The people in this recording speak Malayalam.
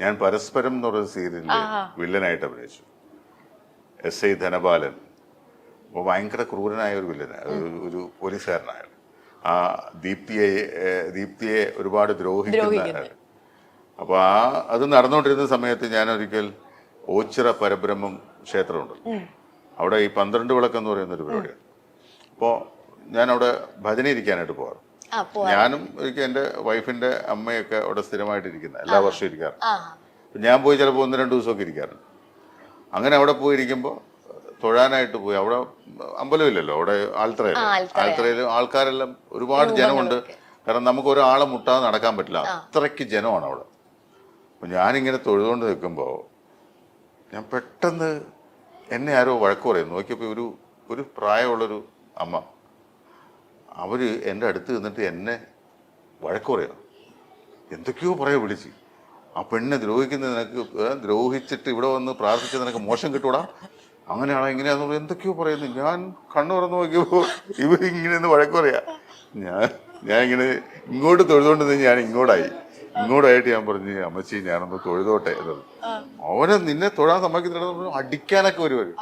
ഞാൻ പരസ്പരം എന്ന് പറയുന്ന സീരിയലിൽ വില്ലനായിട്ട് അഭിനയിച്ചു. SI ധനപാലൻ. അപ്പോൾ ഭയങ്കര ക്രൂരനായ ഒരു വില്ലനാണ്, ഒരു പോലീസുകാരനായ. ആ ദീപ്തിയെ ഒരുപാട് ദ്രോഹിക്കുന്ന. അപ്പോൾ അത് നടന്നുകൊണ്ടിരുന്ന സമയത്ത് ഞാൻ ഒരിക്കൽ ഓച്ചിറ പരബ്രഹ്മം ക്ഷേത്രമുണ്ട്, അവിടെ ഈ 12 വിളക്കെന്ന് പറയുന്ന ഒരു പരിപാടിയാണ്. അപ്പോൾ ഞാൻ അവിടെ ഭജന ഇരിക്കാനായിട്ട് പോകാറ്. ഞാനും എനിക്ക് എൻ്റെ വൈഫിൻ്റെ അമ്മയൊക്കെ അവിടെ സ്ഥിരമായിട്ട് ഇരിക്കുന്നത്, എല്ലാ വർഷവും ഇരിക്കാറുണ്ട്. ഞാൻ പോയി ചിലപ്പോൾ 1-2 ദിവസമൊക്കെ ഇരിക്കാറുണ്ട്. അങ്ങനെ അവിടെ പോയിരിക്കുമ്പോൾ തൊഴാനായിട്ട് പോയി. അവിടെ അമ്പലമില്ലല്ലോ, അവിടെ ആൽത്തറയിൽ ആൾക്കാരെല്ലാം ഒരുപാട് ജനമുണ്ട്. കാരണം നമുക്ക് ഒരാളെ മുട്ടാതെ നടക്കാൻ പറ്റില്ല, അത്രയ്ക്ക് ജനമാണ് അവിടെ. അപ്പം ഞാനിങ്ങനെ തൊഴുതുകൊണ്ട് നിൽക്കുമ്പോൾ ഞാൻ പെട്ടെന്ന് എന്നെ ആരോ വഴക്ക് പറയും. നോക്കിയപ്പോൾ ഒരു പ്രായമുള്ളൊരു അമ്മ, അവർ എൻ്റെ അടുത്ത് നിന്നിട്ട് എന്നെ വഴക്ക് പറയണം, എന്തൊക്കെയോ പറയാ വിളിച്ച്. ആ പെണ്ണിനെ ദ്രോഹിക്കുന്ന നിനക്ക്, ദ്രോഹിച്ചിട്ട് ഇവിടെ വന്ന് പ്രാർത്ഥിച്ച നിനക്ക് മോശം കിട്ടൂടാ, അങ്ങനെയാണോ ഇങ്ങനെയാണെന്ന് എന്തൊക്കെയോ പറയുന്നു. ഞാൻ കണ്ണു തുറന്ന് നോക്കിയപ്പോൾ ഇവരിങ്ങനെയൊന്ന് വഴക്ക് പറയാ. ഞാൻ ഇങ്ങനെ ഇങ്ങോട്ട് തൊഴുതുകൊണ്ട് ഞാൻ ഇങ്ങോട്ടായിട്ട് ഞാൻ പറഞ്ഞു, അമ്മച്ചി ഞാനൊന്ന് തൊഴുതോട്ടെ എന്നത്. അവനെ നിന്നെ തൊഴാൻ സമ്മതിക്കുന്നുണ്ടെന്ന് അടിക്കാനൊക്കെ വരുവരും.